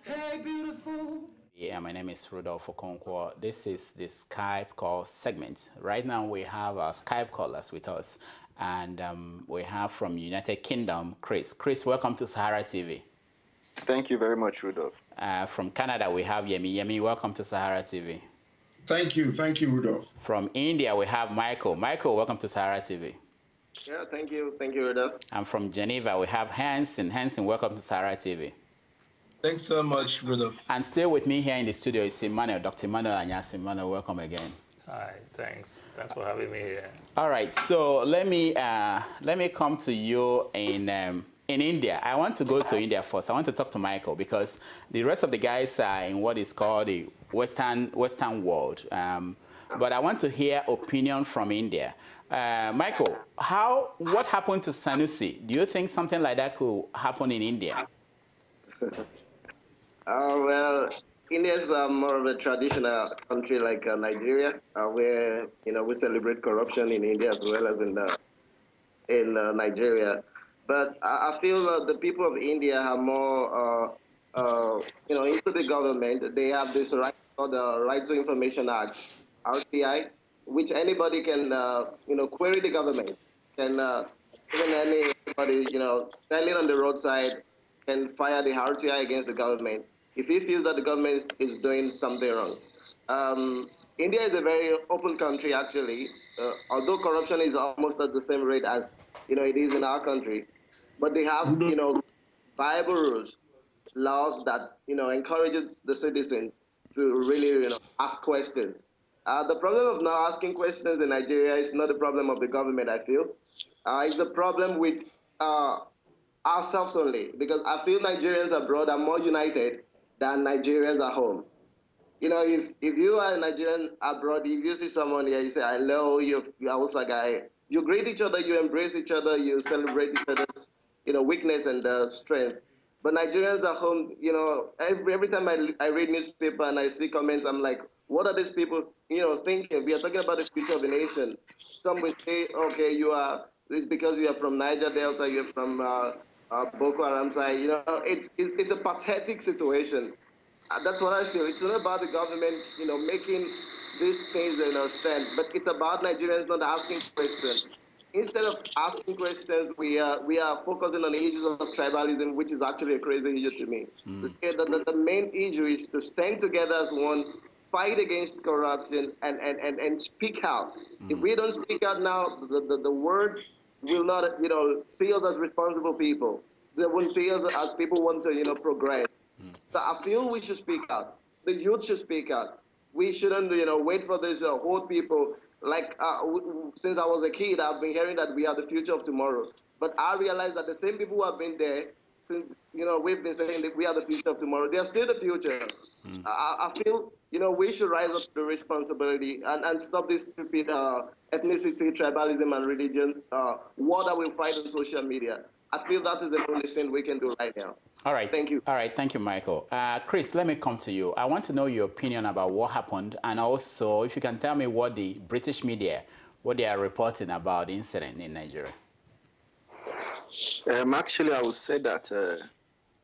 Hey, beautiful. Yeah, my name is Rudolf Okonkwo. This is the Skype call segment. Right now we have our Skype callers with us, and we have from United Kingdom, Chris. Chris, welcome to Sahara TV. Thank you very much, Rudolf. From Canada, we have Yemi. Yemi, welcome to Sahara TV. Thank you, Rudolf. From India, we have Michael. Michael, welcome to Sahara TV. Yeah, thank you, Rudolf. And from Geneva, we have Hansen. Hansen, welcome to Sahara TV. Thanks so much, Rudolf. And still with me here in the studio is Emmanuel, Dr. Emmanuel Anyas. Emmanuel, welcome again. Hi, thanks. Thanks for having me here. All right, so let me come to you in India. I want to go to India first. I want to talk to Michael because the rest of the guys are in what is called the Western world. But I want to hear opinion from India. Michael, what happened to Sanusi? Do you think something like that could happen in India? Well, India is more of a traditional country like Nigeria, where we celebrate corruption in India as well as in Nigeria. But I feel the people of India are more, into the government. They have this right called the Right to Information Act, RTI, which anybody can, query the government. Can even anybody, standing on the roadside can fire the RTI against the government if he feels that the government is doing something wrong. India is a very open country, actually, although corruption is almost at the same rate as it is in our country. But they have viable rules, laws that encourages the citizen to really ask questions. The problem of not asking questions in Nigeria is not the problem of the government, I feel. It's the problem with ourselves only, because I feel Nigerians abroad are more united than Nigerians at home. If you are a Nigerian abroad, if you see someone here, you say, hello, you're also a guy. You greet each other, you embrace each other, you celebrate each other's weakness and strength. But Nigerians at home, every time I read newspaper and I see comments, I'm like, what are these people, thinking? We are talking about the future of a nation. Some will say, okay, it's because you are from Niger Delta, you're from Boko Haram side. It's a pathetic situation. That's what I feel. It's not about the government, making these things stand, but it's about Nigerians not asking questions. Instead of asking questions, we are focusing on the issues of tribalism, which is actually a crazy issue to me. The main issue is to stand together as one, fight against corruption, and speak out. If we don't speak out now, the word will not, see us as responsible people. They won't see us as people who want to, progress. So I feel we should speak out. The youth should speak out. We shouldn't, wait for these old people. Like, since I was a kid, I've been hearing that we are the future of tomorrow. But I realized that the same people who have been there, since, we've been saying that we are the future of tomorrow, they are still the future. I feel, we should rise up to the responsibility and stop this stupid ethnicity, tribalism, and religion war that we fight on social media. I feel that is the only thing we can do right now. All right. Thank you. All right. Thank you, Michael. Chris, let me come to you. I want to know your opinion about what happened, and also if you can tell me what the British media, what they are reporting about the incident in Nigeria. Actually, I would say that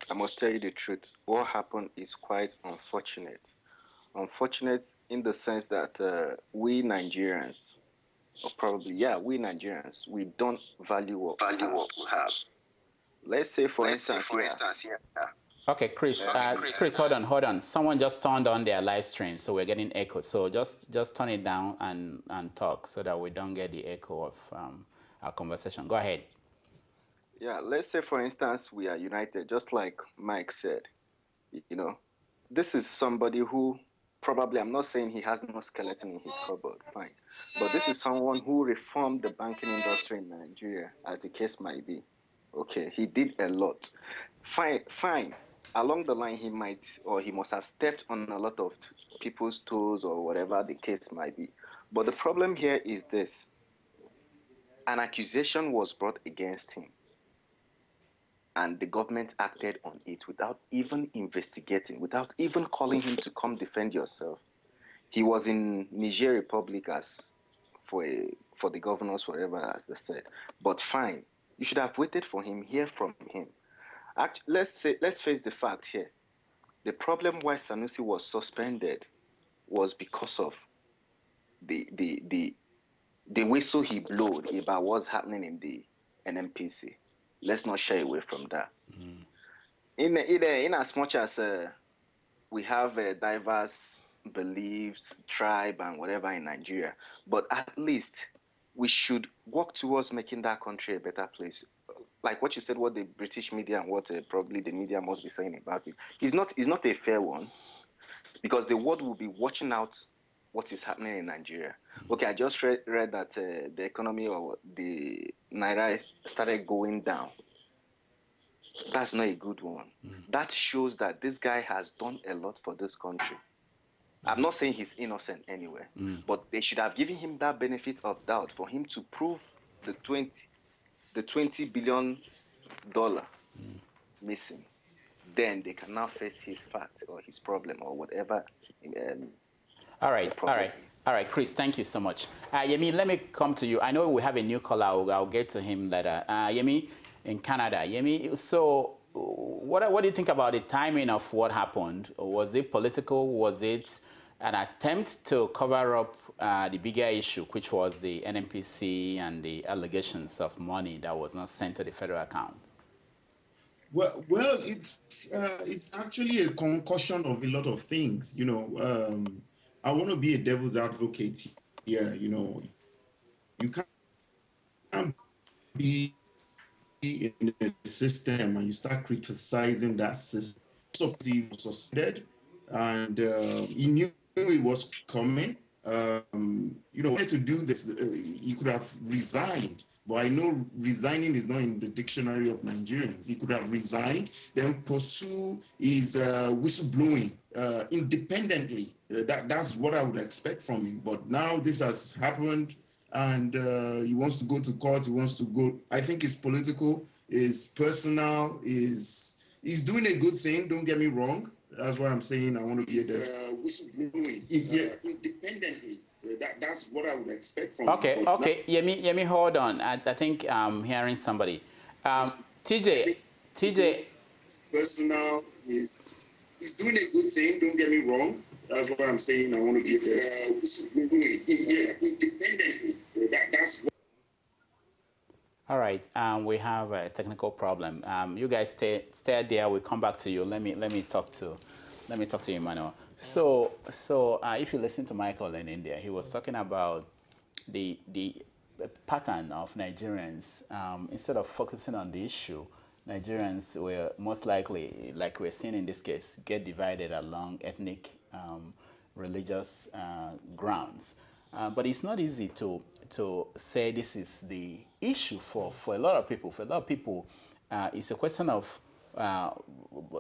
I must tell you the truth. What happened is quite unfortunate. Unfortunate in the sense that we Nigerians, or probably, we Nigerians, we don't value what we have. Let's say, for instance, Okay, Chris. Chris, hold on. Someone just turned on their live stream, so we're getting echo. So just turn it down and talk so that we don't get the echo of our conversation. Go ahead. Yeah, let's say, for instance, we are united, just like Mike said. This is somebody who probably, I'm not saying he has no skeleton in his cupboard, fine. But this is someone who reformed the banking industry in Nigeria, as the case might be. Okay, he did a lot. Fine. Along the line, he must have stepped on a lot of people's toes or whatever the case might be. But the problem here is this. An accusation was brought against him. And the government acted on it without even investigating, without even calling him to come defend yourself. He was in Niger Republic as for the governors, whatever, as they said. But fine. You should have waited for him, hear from him. Actually, let's face the fact here. The problem why Sanusi was suspended was because of the whistle he blowed about what's happening in the NMPC. Let's not shy away from that. In as much as we have diverse beliefs, tribe, and whatever in Nigeria, but at least we should work towards making that country a better place. Like what you said, what the British media and what probably the media must be saying about it is not a fair one, because the world will be watching out what is happening in Nigeria. Okay, I just read that the economy or the Naira started going down. That's not a good one. That shows that this guy has done a lot for this country. I'm not saying he's innocent anyway, but they should have given him that benefit of doubt for him to prove the $20 billion missing. Then they can now face his fact or his problem or whatever. All right, Chris, thank you so much. Yemi, let me come to you. I know we have a new caller. I'll get to him later. Yemi, in Canada. Yemi, so what do you think about the timing of what happened? Was it political? Was it an attempt to cover up the bigger issue, which was the NNPC and the allegations of money that was not sent to the federal account? Well, it's actually a concussion of a lot of things. You know, I want to be a devil's advocate here. You know, you can't be in a system and you start criticizing that system. So he was suspended, and he knew it was coming. You know, to do this, he could have resigned. But I know resigning is not in the dictionary of Nigerians. He could have resigned, then pursue his whistleblowing independently. That's what I would expect from him. But now this has happened, and he wants to go to court. He wants to go. I think it's political, it's personal, he's doing a good thing. Don't get me wrong. That's why I'm saying I want to be a whistleblowing independently. That's what I would expect from him. Okay. Yemi, hold on. I think I'm hearing somebody. TJ. Personal, he's doing a good thing. Don't get me wrong. That's why I'm saying I want to be a whistleblowing independently. That's what. All right, we have a technical problem. You guys stay there. We'll come back to you. Let me talk to Emmanuel. So if you listen to Michael in India, he was talking about the pattern of Nigerians. Instead of focusing on the issue, Nigerians will most likely, like we're seeing in this case, get divided along ethnic, religious grounds. But it's not easy to say this is the issue for a lot of people. For a lot of people, it's a question of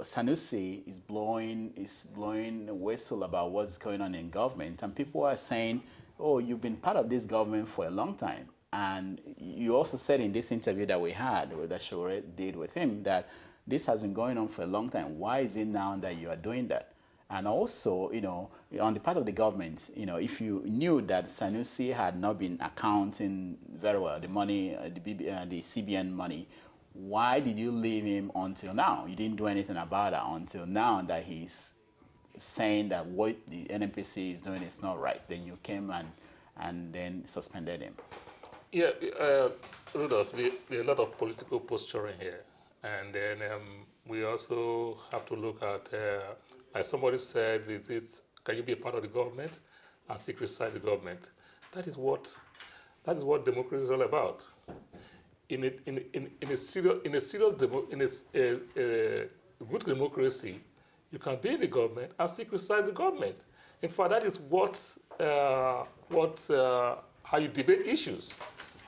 Sanusi is blowing a whistle about what's going on in government, and people are saying, "Oh, you've been part of this government for a long time." And you also said in this interview that we had, that Shore did with him, that this has been going on for a long time. Why is it now that you are doing that? And also, you know, on the part of the government, you know, if you knew that Sanusi had not been accounting very well the money, the CBN money, why did you leave him until now? You didn't do anything about it until now that he's saying that what the NNPC is doing is not right. Then you came and then suspended him. Yeah, Rudolf, there are a lot of political posturing here. And then we also have to look at, like somebody said, can you be a part of the government and still criticize the government? That is what democracy is all about. In a good democracy, you can be in the government and still criticize the government. In fact, that is how you debate issues.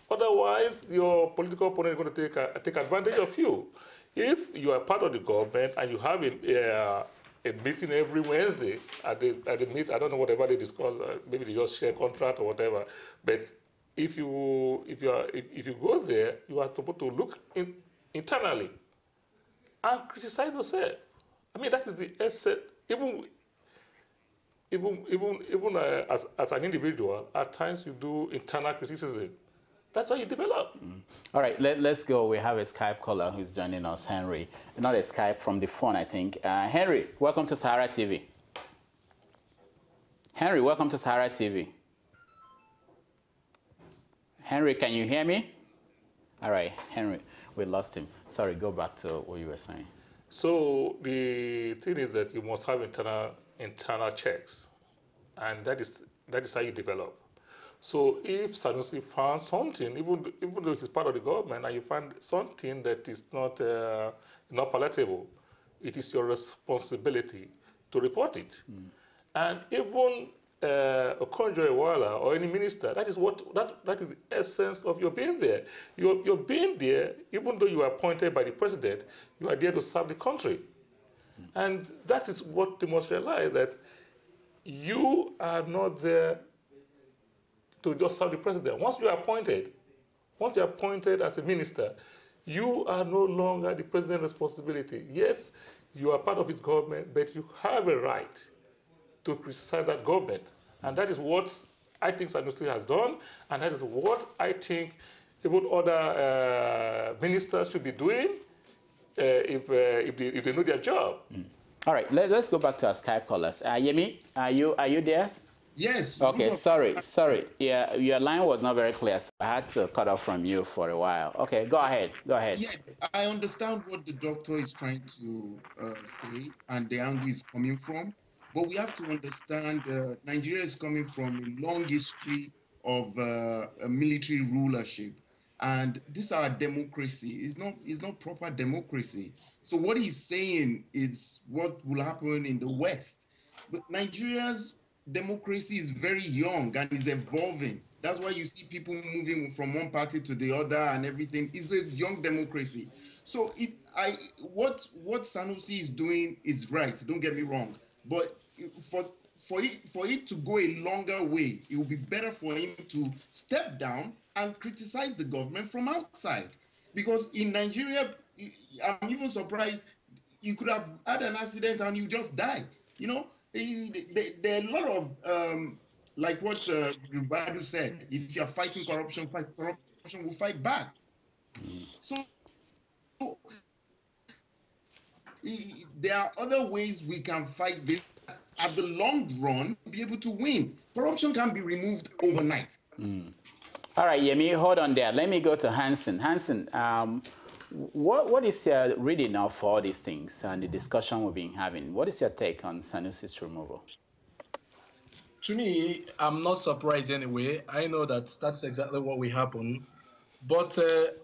Otherwise, your political opponent is going to take advantage of you. If you are part of the government and you have a meeting every Wednesday at the meet, I don't know whatever they discuss, maybe they just share contract or whatever, but if you go there, you are supposed to look internally and criticize yourself. I mean, that is the essence. Even as an individual, at times you do internal criticism. That's how you develop. All right, let's go. We have a Skype caller who's joining us, Henry. Not a Skype, from the phone, I think. Henry, welcome to Sahara TV. Henry, welcome to Sahara TV. Henry, can you hear me? All right, Henry, we lost him. Sorry, go back to what you were saying. So the thing is that you must have internal checks, and that is how you develop. So if Sanusi found something, even though he's part of the government, and you find something that is not palatable, it is your responsibility to report it. And even Okonkwo or any minister, that is the essence of your being there. You're being there, even though you are appointed by the president, you are there to serve the country. And that is what they must realize, that you are not there to just serve the president. Once you're appointed as a minister, you are no longer the president's responsibility. Yes, you are part of his government, but you have a right to criticize that government. And that is what I think Sanusi has done, and that is what I think even other ministers should be doing if they know their job. All right, let's go back to our Skype callers. Yemi, are you there? Yes. Okay, sorry. Yeah, your line was not very clear, so I had to cut off from you for a while. Okay, go ahead. Yeah, I understand what the doctor is trying to say and the angle is coming from, but we have to understand Nigeria is coming from a long history of a military rulership, and this is our democracy. It's not proper democracy. So what he's saying is what will happen in the West, but Nigeria's democracy is very young and is evolving. That's why you see people moving from one party to the other and everything. It's a young democracy. So what Sanusi is doing is right. Don't get me wrong. But for it to go a longer way, it would be better for him to step down and criticize the government from outside. Because in Nigeria, I'm even surprised you could have had an accident and you just die. You know, there are a lot of, like what Rubadu said, if you're fighting corruption, corruption will fight back. So there are other ways we can fight this. At the long run, be able to win. Corruption can be removed overnight. All right, Yemi, hold on there. Let me go to Hansen. Hansen, what is your reading of all these things and the discussion we've been having? What is your take on Sanusi's removal? To me, I'm not surprised anyway. I know that that's exactly what will happen. But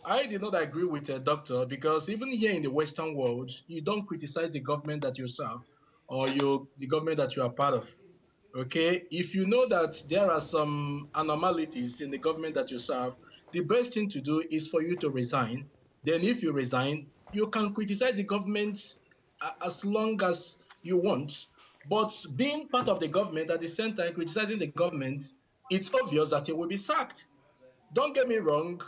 I did not agree with the doctor, because even here in the Western world, you don't criticize the government that you serve or the government that you are part of. Okay? If you know that there are some anomalies in the government that you serve, the best thing to do is for you to resign. Then if you resign, you can criticize the government as long as you want. But being part of the government at the same time criticizing the government, it's obvious that you will be sacked. Don't get me wrong,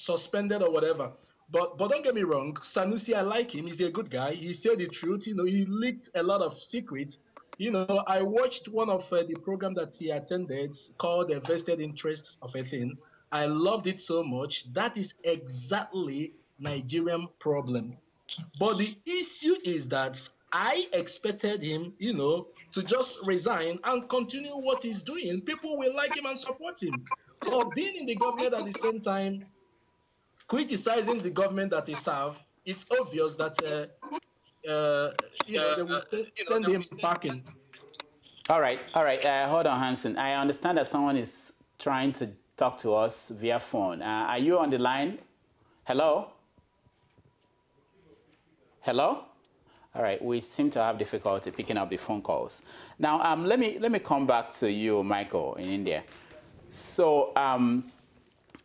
suspended or whatever. But don't get me wrong, Sanusi, I like him. He's a good guy. He said the truth. You know, he leaked a lot of secrets. You know, I watched one of the program that he attended called The Vested Interests of a Thing. I loved it so much. That is exactly Nigerian problem. But the issue is that I expected him, you know, to just resign and continue what he's doing. People will like him and support him. Or being in the government at the same time, criticizing the government that he serves, it's obvious that they will send him packing. All right. Hold on, Hansen. I understand that someone is trying to talk to us via phone. Are you on the line? Hello? Hello? All right. We seem to have difficulty picking up the phone calls. Now, let me come back to you, Michael, in India. So,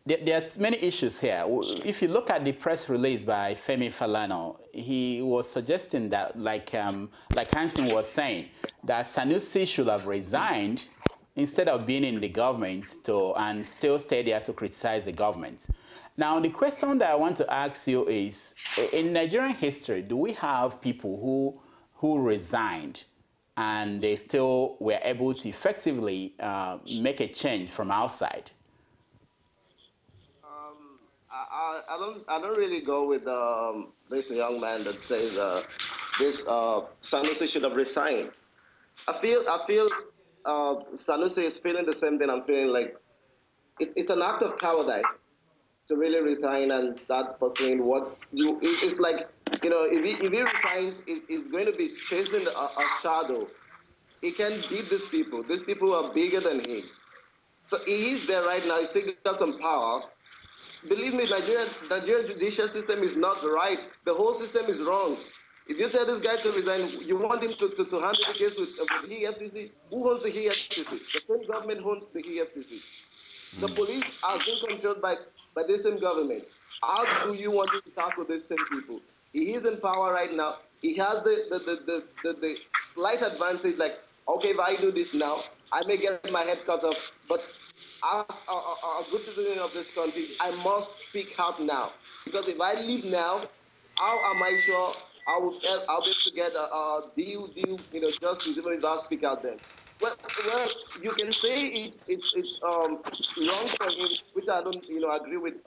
there are many issues here. If you look at the press release by Femi Falana, he was suggesting that, like Hansen was saying, that Sanusi should have resigned instead of being in the government and still stay there to criticize the government. Now, the question that I want to ask you is, in Nigerian history, do we have people who resigned and they still were able to effectively make a change from outside? I don't really go with this young man that says this Sanusi should have resigned. I feel Sanusi is feeling the same thing I'm feeling. Like it's an act of cowardice to really resign and start pursuing what you. It's like, you know, if he resigns, he's going to be chasing a shadow. He can beat these people. These people are bigger than him. So he is there right now. He's taking up some power. Believe me, Nigerian judicial system is not right. The whole system is wrong. If you tell this guy to resign, you want him to handle the case with the EFCC. Who owns the EFCC? The same government owns the EFCC. The police are being controlled by the same government. How do you want him to tackle these same people? He is in power right now. He has the slight advantage, like, okay, if I do this now, I may get my head cut off, but as a good citizen of this country, I must speak out now. Because if I leave now, how am I sure I'll be able to get a deal, you know, justice even if I speak out then? Well, you can say it's wrong for him, which I don't, you know, agree with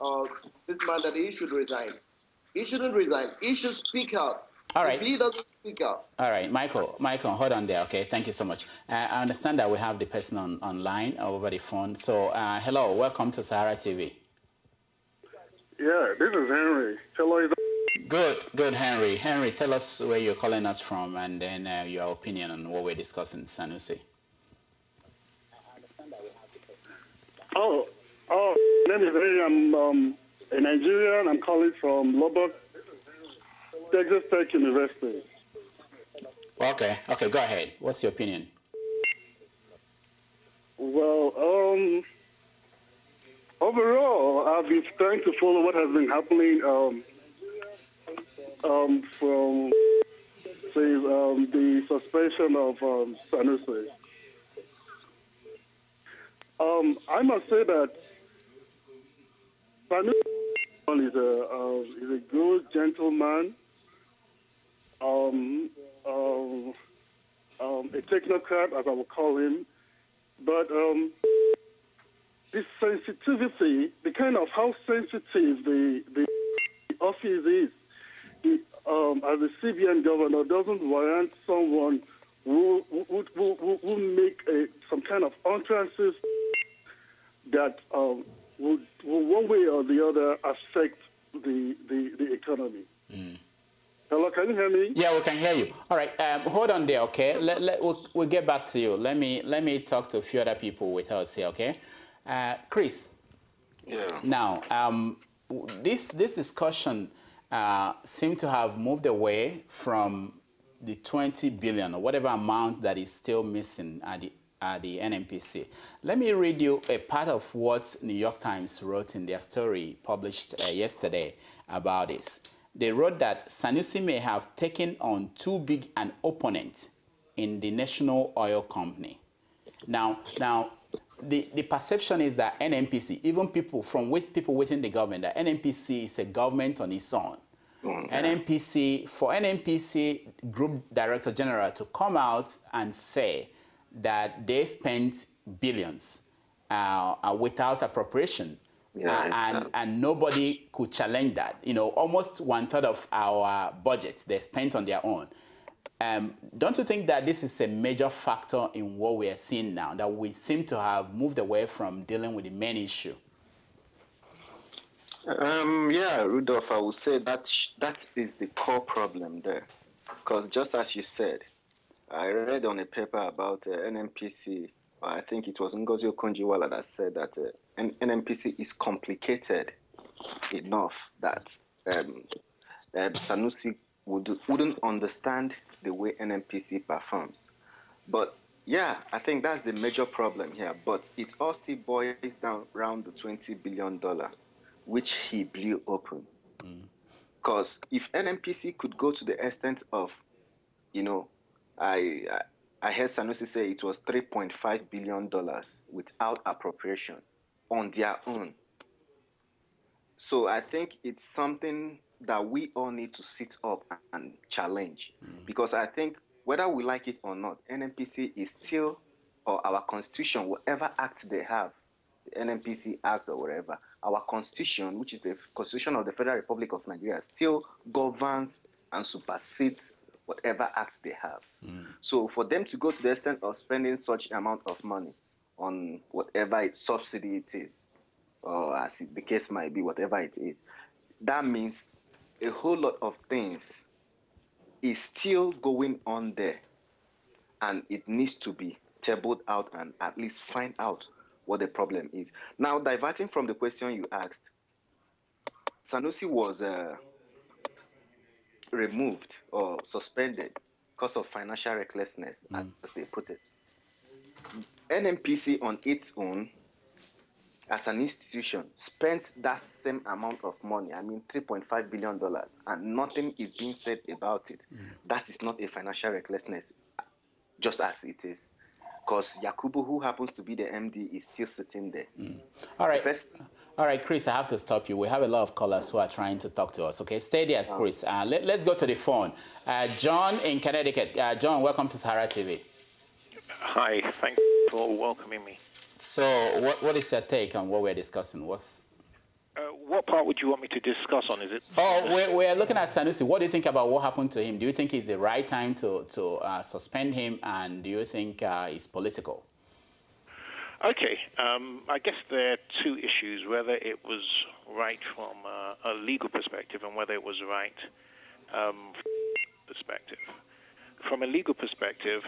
this man that he should resign. He shouldn't resign. He should speak out. All right. If he doesn't speak out. All right, Michael, hold on there, okay? Thank you so much. I understand that we have the person online over the phone. So, hello, welcome to Sahara TV. Yeah, this is Henry. Hello. Good, Henry. Henry, tell us where you're calling us from and then your opinion on what we're discussing, Sanusi. Oh, my name is Henry. I'm a Nigerian. I'm calling from Lubbock, Texas Tech University. Okay, go ahead. What's your opinion? Well, overall, I've been trying to follow what has been happening from, say, the suspension of Sanusi. I must say that Sanusi is a good gentleman. A technocrat, as I would call him, but this sensitivity, the kind of how sensitive the office is, as a CBN governor, doesn't warrant someone who make some kind of utterances that would one way or the other affect the economy. Mm. Hello, can you hear me? Yeah, we can hear you. All right, hold on there, okay? We'll get back to you. Let me talk to a few other people with us here, okay? Chris. Yeah. Now, this discussion seemed to have moved away from the 20 billion or whatever amount that is still missing at the NNPC. Let me read you a part of what New York Times wrote in their story published yesterday about this. They wrote that Sanusi may have taken on too big an opponent in the national oil company. Now, the perception is that NNPC, even people within the government, that NNPC is a government on its own. Mm-hmm. For NNPC Group Director General to come out and say that they spent billions without appropriation, and nobody could challenge that. You know, almost 1/3 of our budget they spent on their own. Don't you think that this is a major factor in what we are seeing now, that we seem to have moved away from dealing with the main issue? Yeah, Rudolf, I would say that is the core problem there. Because just as you said, I read on a paper about NNPC, I think it was Ngozi Okonjo-Iweala that said that NNPC is complicated enough that Sanusi wouldn't understand the way NNPC performs. But yeah, I think that's the major problem here. But it all still boils down around the $20 billion, which he blew open. Because if NNPC could go to the extent of, you know, I heard Sanusi say it was $3.5 billion without appropriation on their own. So I think it's something that we all need to sit up and challenge. Because I think whether we like it or not, NNPC is still, or our constitution, whatever act they have, the NNPC Act or whatever, our constitution, which is the Constitution of the Federal Republic of Nigeria, still governs and supersedes whatever act they have. So for them to go to the extent of spending such amount of money on whatever subsidy it is, or as the case might be, whatever it is, that means a whole lot of things is still going on there, and it needs to be tabled out and at least find out what the problem is. Now, diverting from the question you asked, Sanusi was removed or suspended because of financial recklessness, as they put it. NNPC on its own, as an institution, spent that same amount of money, I mean $3.5 billion, and nothing is being said about it. That is not a financial recklessness, just as it is. Because Yakubu, who happens to be the MD, is still sitting there. All right. All right, Chris, I have to stop you. We have a lot of callers who are trying to talk to us, okay? Stay there, Chris. Let's go to the phone. John in Connecticut. John, welcome to Sahara TV. Hi, thanks for welcoming me. So what is your take on what we're discussing? What part would you want me to discuss on? Is it? Oh, we're looking at Sanusi. What do you think about what happened to him? Do you think it's the right time to suspend him, and do you think it's political? Okay, I guess there are two issues, whether it was right from a legal perspective and whether it was right perspective. From a legal perspective,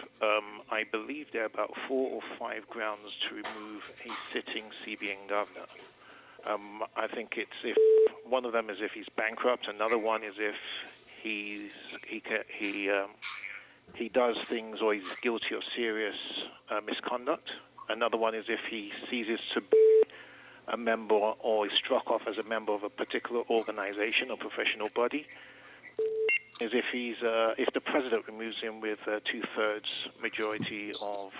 I believe there are about 4 or 5 grounds to remove a sitting CBN governor. I think it's if one of them is if he's bankrupt, another one is if he does things or he's guilty of serious misconduct. Another one is if he ceases to be a member or is struck off as a member of a particular organization or professional body. Is if if the president removes him with a 2/3 majority of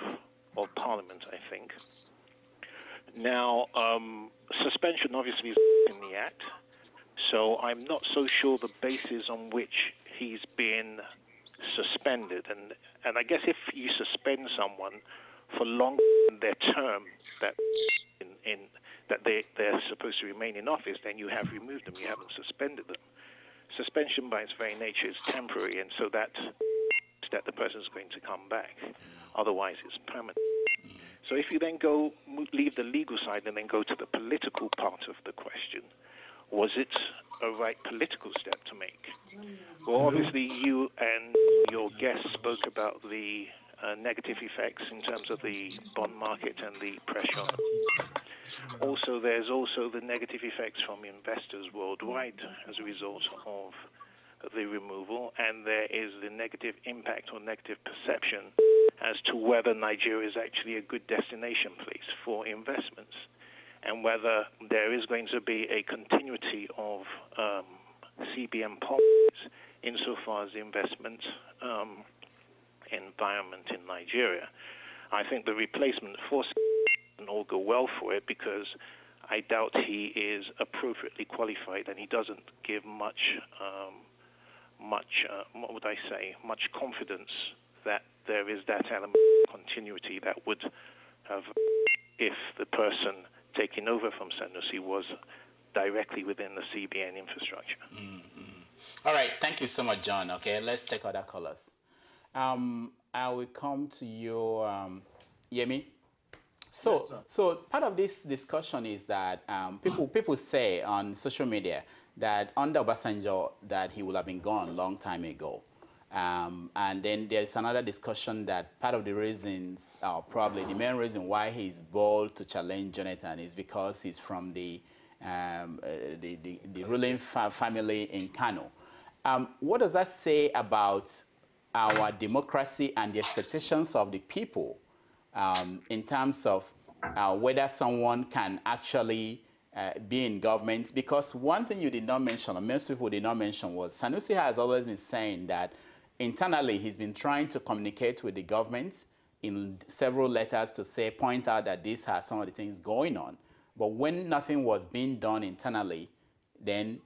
parliament, I think. Now, suspension obviously is in the act, so I'm not so sure the basis on which he's been suspended. And I guess if you suspend someone for longer than their term that they're supposed to remain in office, then you have removed them. You haven't suspended them. Suspension by its very nature is temporary, and so that the person is going to come back. Otherwise, it's permanent. So if you then leave the legal side and then go to the political part of the question, was it a right political step to make? Well, obviously, you and your guest spoke about the negative effects in terms of the bond market and the pressure on it. Also, there's also the negative effects from investors worldwide as a result of the removal, and there is the negative impact or negative perception as to whether Nigeria is actually a good destination place for investments, and whether there is going to be a continuity of CBN policies insofar as the investment environment in Nigeria. I think the replacement for doesn't all go well for it, because I doubt he is appropriately qualified, and he doesn't give much confidence that there is that element of continuity that would have if the person taking over from Sanusi was directly within the CBN infrastructure. All right, thank you so much, John. Okay, let's take other callers. I will come to you, Yemi. So part of this discussion is that people say on social media that under Obasanjo that he would have been gone a long time ago. And then there's another discussion that part of the reasons, probably the main reason why he's bold to challenge Jonathan is because he's from the ruling family in Kano. What does that say about our democracy and the expectations of the people in terms of whether someone can actually be in government? Because one thing you did not mention, or most people did not mention, was Sanusi has always been saying that internally he's been trying to communicate with the government in several letters to point out that these are some of the things going on. But when nothing was being done internally, then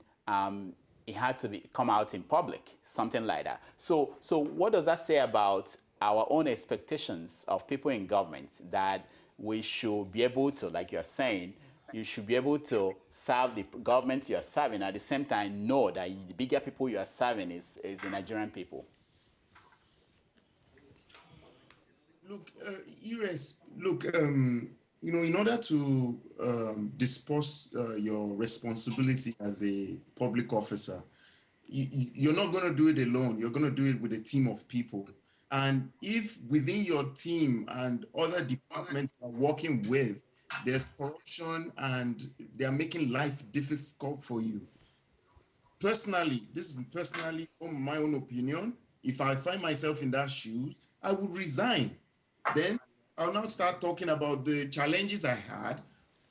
he had to come out in public, something like that. So what does that say about our own expectations of people in government, that we should be able to, like you're saying, you should be able to serve the government you're serving, at the same time know that the bigger people you are serving is the Nigerian people? Look, you know, in order to dispose your responsibility as a public officer, you're not going to do it alone. You're going to do it with a team of people. And if within your team and other departments are working with, there's corruption and they're making life difficult for you. Personally, this is personally from my own opinion, if I find myself in that shoes, I would resign. Then I'll now start talking about the challenges I had.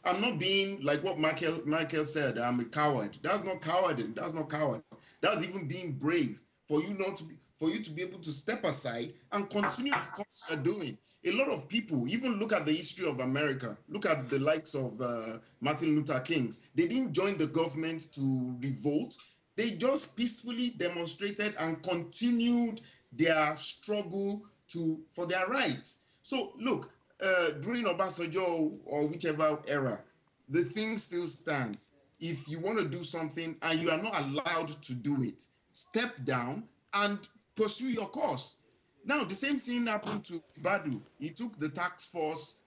I'm not being like what Michael said, I'm a coward. That's not coward. That's not coward. That's even being brave for you not to be, for you to be able to step aside and continue the course you're doing. A lot of people, even look at the history of America, look at the likes of Martin Luther King. They didn't join the government to revolt. They just peacefully demonstrated and continued their struggle for their rights. So look, during Obasanjo or whichever era, the thing still stands. If you want to do something and you are not allowed to do it, step down and pursue your course. Now, the same thing happened to Badu. He took the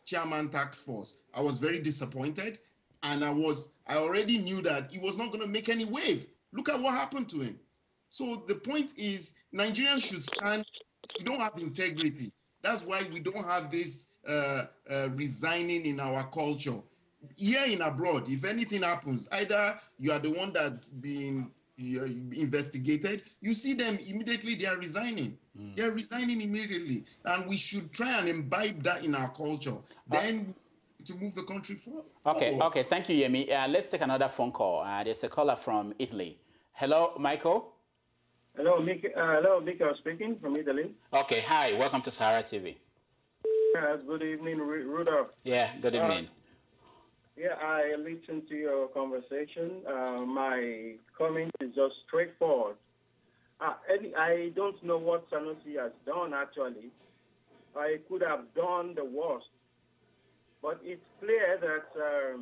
chairman task force. I was very disappointed, and I already knew that he was not going to make any wave. Look at what happened to him. So the point is, Nigerians should stand. We don't have integrity. That's why we don't have this resigning in our culture. Here in abroad, if anything happens, either you are the one that's being investigated, you see them immediately, they are resigning. They're resigning immediately. And we should try and imbibe that in our culture. Then to move the country forward. Okay, thank you, Yemi. Let's take another phone call. There's a caller from Italy. Hello, Michael? Hello, Michael speaking from Italy. Okay, hi, welcome to Sahara TV. Good evening, Rudolf. Yeah, good evening. Yeah, I listened to your conversation. My comment is just straightforward. I don't know what Sanusi has done, actually. I could have done the worst. But it's clear that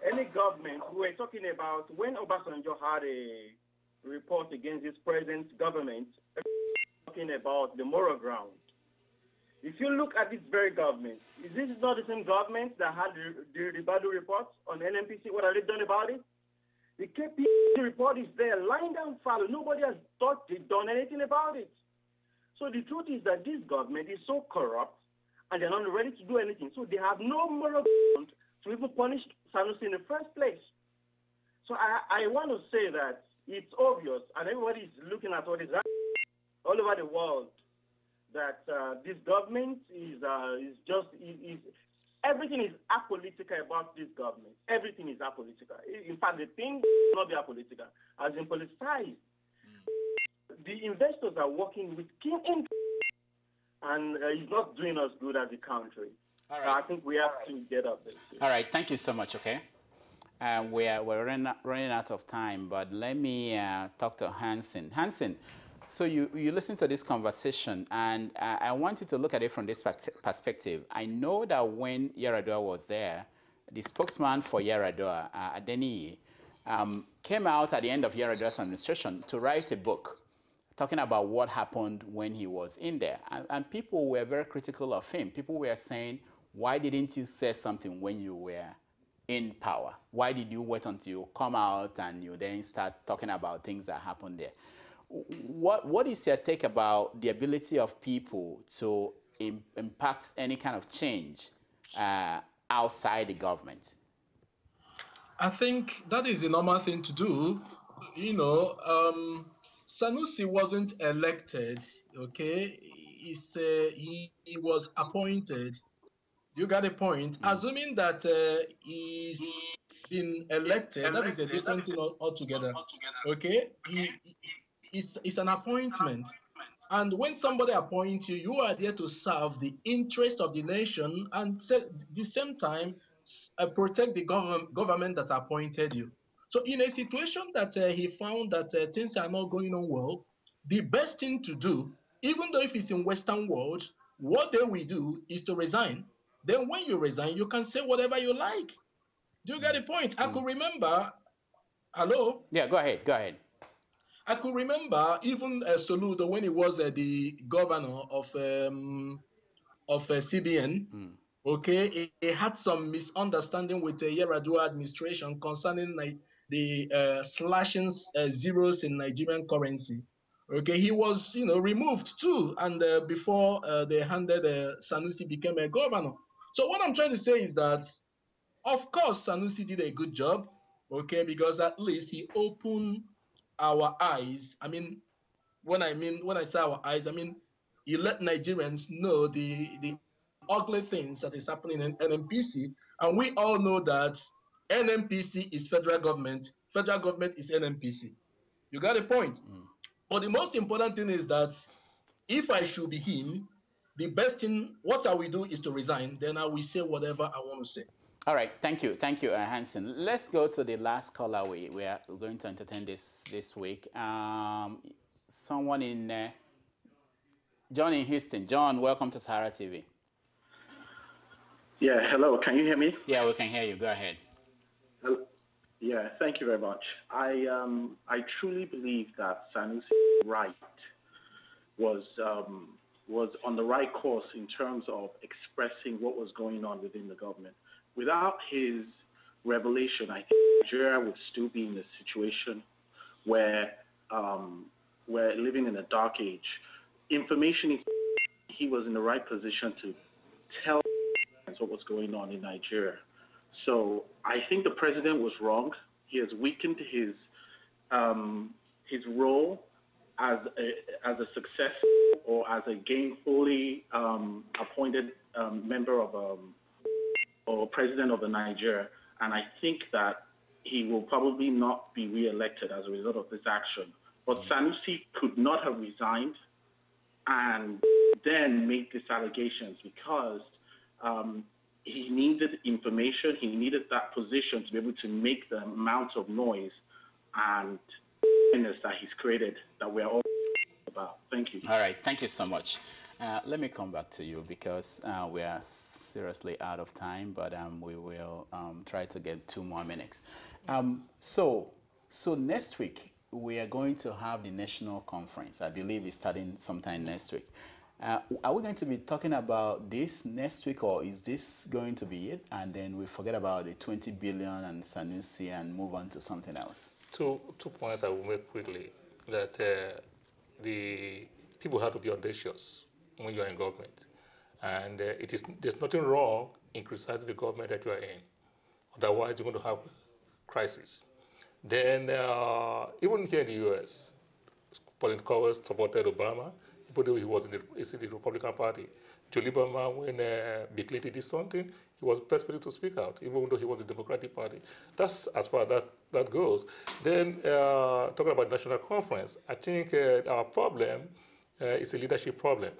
any government, we were talking about when Obasanjo had a report against his present government, talking about the moral ground. If you look at this very government, is this not the same government that had the Ribadu report on NNPC? What have they done about it? The KP report is there, lying down fallow. Nobody has thought they've done anything about it. So the truth is that this government is so corrupt and they're not ready to do anything. So they have no moral ground to even punish Sanusi in the first place. So I want to say that it's obvious, and everybody is looking at what is happening all over the world, that this government is everything is apolitical about this government. Everything is apolitical. In fact, the thing will not be apolitical, as in politicized. The investors are working with keen interest, and it's not doing us good as a country. All right. So I think we have to get up this. All right, thank you so much, okay? We're running out of time, but let me talk to Hansen. Hansen, so you listen to this conversation, and I want you to look at it from this perspective. I know that when Yaradua was there, the spokesman for Yaradua, Adeniyi, came out at the end of Yaradua's administration to write a book talking about what happened when he was in there. And people were very critical of him. People were saying, why didn't you say something when you were in power? Why did you wait until you come out and you then start talking about things that happened there? What is your take about the ability of people to impact any kind of change outside the government? I think that is the normal thing to do. You know, Sanusi wasn't elected, okay? He was appointed. You got a point. Assuming that he's been elected, that is a different thing altogether, okay? It's an appointment. And when somebody appoints you, you are there to serve the interest of the nation and at the same time protect the government that appointed you. So in a situation that he found that things are not going on well, the best thing to do, even though if it's in Western world, what they will do is to resign. Then when you resign, you can say whatever you like. Do you get the point? I could remember, hello? Yeah, go ahead, go ahead. I could remember even Soludo when he was the governor of CBN. Okay, he had some misunderstanding with the Yar'Adua administration concerning the slashing zeros in Nigerian currency. Okay, he was, removed too, and before they handed Sanusi became a governor. So what I'm trying to say is that, of course, Sanusi did a good job, okay, because at least he opened our eyes. I mean, when I say our eyes, I mean he let Nigerians know the ugly things that is happening in NNPC, and we all know that NNPC is federal government is NNPC. You got a point. But the most important thing is that if I should be him, the best thing, what I will do is to resign. Then I will say whatever I want to say. All right, thank you, Hanson. Let's go to the last caller we are going to entertain this week. Someone in John in Houston. John, welcome to Sahara TV. Yeah, hello. Can you hear me? Yeah, we can hear you. Go ahead. Yeah, thank you very much. I truly believe that Sanusi right was on the right course in terms of expressing what was going on within the government. Without his revelation, I think Nigeria would still be in a situation where we're living in a dark age. Information, he was in the right position to tell what was going on in Nigeria. So I think the president was wrong. He has weakened his role as a successor or as a gainfully appointed member of or president of the Nigeria, and I think that he will probably not be re-elected as a result of this action. But Sanusi could not have resigned and then make these allegations because he needed information, he needed that position to be able to make the amount of noise and awareness that he's created that we're all about. Thank you. All right, thank you so much. Let me come back to you because we are seriously out of time, but we will try to get 2 more minutes. So next week, we are going to have the national conference. I believe it's starting sometime next week. Are we going to be talking about this next week, or is this going to be it? And then we forget about the 20 billion and Sanusi and move on to something else? Two points I will make quickly. That the people have to be audacious when you are in government. And there's nothing wrong in criticizing the government that you are in. Otherwise, you're going to have crisis. Then, even here in the U.S., Pauline Cowell supported Obama, even though he was in the Republican Party. Joe Lieberman, when Bill Clinton did something, he was the first person to speak out, even though he was in the Democratic Party. That's as far as that goes. Then, talking about the national conference, I think our problem is a leadership problem.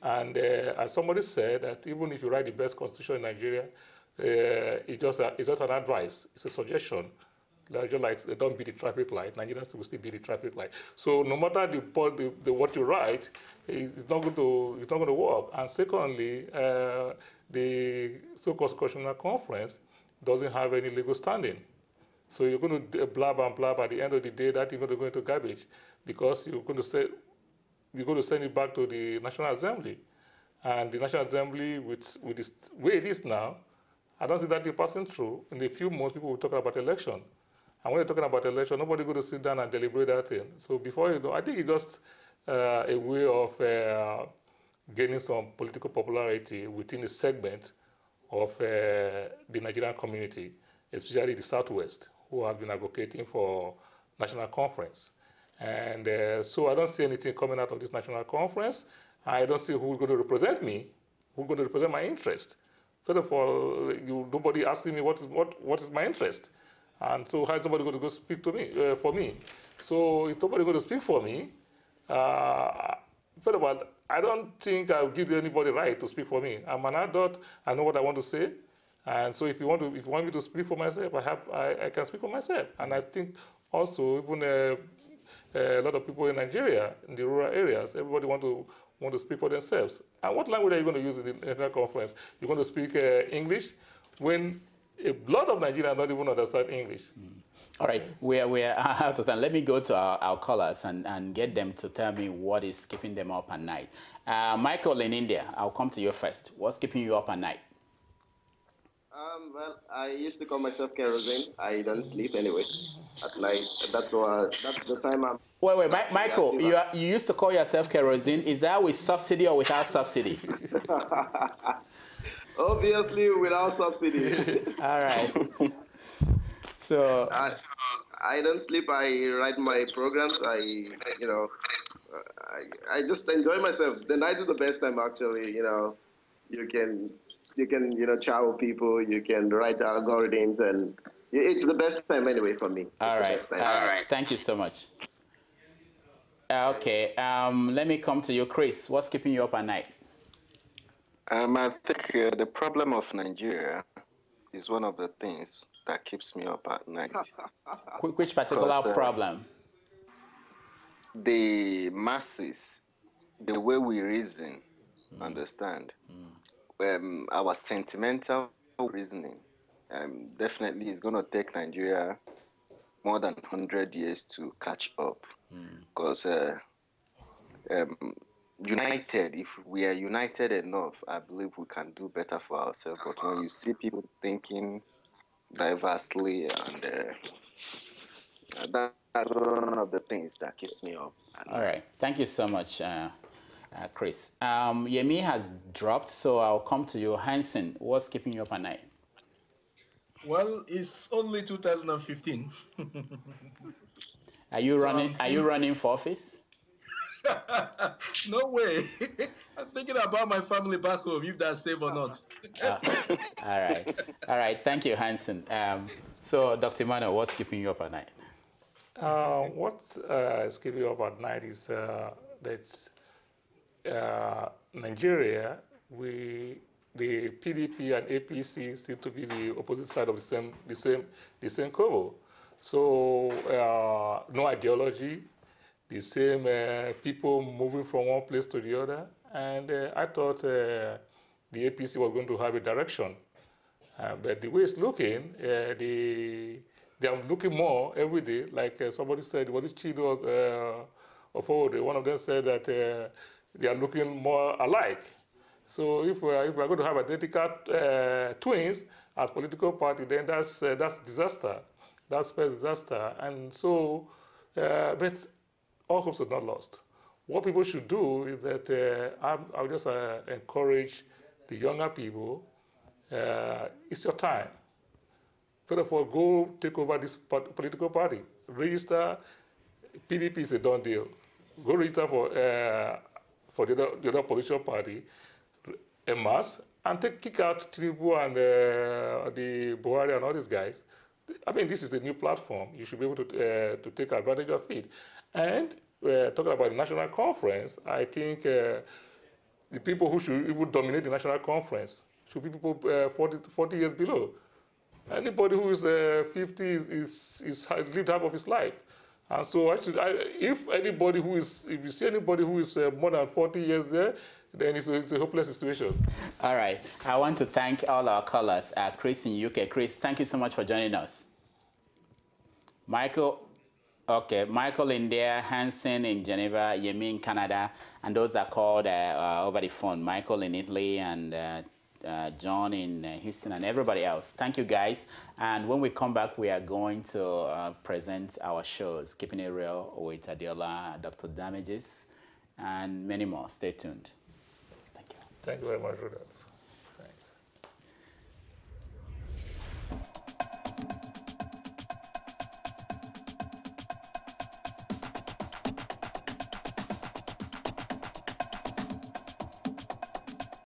And as somebody said, that even if you write the best constitution in Nigeria, it's just an advice. It's a suggestion. Like they don't beat the traffic light, Nigerians will still beat the traffic light. So no matter what you write, it's not going to work. And secondly, the so-called constitutional conference doesn't have any legal standing. So you're going to blab and blab. At the end of the day, that is going to go into garbage because you're going to send it back to the National Assembly. And the National Assembly, with the way it is now, I don't see that passing through. In a few months, people will talk about election. And when they're talking about election, nobody's going to sit down and deliberate that thing. So before you know, I think it's just a way of gaining some political popularity within a segment of the Nigerian community, especially the Southwest, who have been advocating for national conference. And so I don't see anything coming out of this national conference. I don't see who's going to represent me, who's going to represent my interest. First of all, nobody asking me what is my interest. And so how is somebody going to go speak to me, for me? So if somebody going to speak for me, first of all, I don't think I'll give anybody right to speak for me. I'm an adult, I know what I want to say, And so if you want me to speak for myself, I can speak for myself. And I think also even a lot of people in Nigeria, in the rural areas, everybody want to speak for themselves. And what language are you going to use in the national conference? You're going to speak English when a lot of Nigerians don't even understand English. All right, we're out of time. Let me go to our callers and get them to tell me what is keeping them up at night. Michael in India, I'll come to you first. What's keeping you up at night? Well, I used to call myself kerosene. I don't sleep anyway at night. That's the time I'm... Wait, Michael, you used to call yourself kerosene. Is that with subsidy or without subsidy? Obviously, without subsidy. All right. So I don't sleep. I write my programs. I just enjoy myself. The night is the best time, actually. You can chat with people. You can write algorithms, and it's the best time anyway for me. All right. All right. Thank you so much. Okay. Let me come to you, Chris. What's keeping you up at night? I think the problem of Nigeria is one of the things that keeps me up at night. Which particular problem? The masses, the way we reason, understand, our sentimental reasoning, definitely is going to take Nigeria more than 100 years to catch up. Because united, if we are united enough, I believe we can do better for ourselves. But when you see people thinking diversely, and that's one of the things that keeps me up. All right. Thank you so much, Chris. Yemi has dropped, so I'll come to you. Hansen, what's keeping you up at night? Well, it's only 2015. Are you running for office? No way. I'm thinking about my family back home, if that's safe or not. All right. Thank you, Hansen. So, Dr. Emmanuel, what's keeping you up at night? What is keeping you up at night is that Nigeria, the PDP and APC seem to be the opposite side of the same cover. So no ideology, the same people moving from one place to the other. And I thought the APC was going to have a direction. But the way it's looking, they are looking more every day. Like somebody said, what is Chido of Ode? One of them said that they are looking more alike. So if we are going to have identical twins as political party, then that's disaster. That's spells disaster. And so, but all hopes are not lost. What people should do is that I would just encourage the younger people, it's your time. First of all, go take over this political party. Register. PDP is a done deal. Go register for the other political party, en masse, and kick out Tinubu and the Buhari and all these guys. I mean, this is a new platform. You should be able to take advantage of it. And talking about the national conference, I think the people who should even dominate the national conference should be people 40 years below. Anybody who is 50 is lived half of his life. And so if you see anybody who is more than 40 years there, then it's a hopeless situation. All right. I want to thank all our callers. Chris in UK. Chris, thank you so much for joining us. Michael in there, Hansen in Geneva, Yemi in Canada, and those that called over the phone, Michael in Italy, and John in Houston, and everybody else. Thank you, guys. And when we come back, we are going to present our shows, Keeping It Real with Adiola, Dr. Damages, and many more. Stay tuned. Thank you. Thank you very much, Rudolf.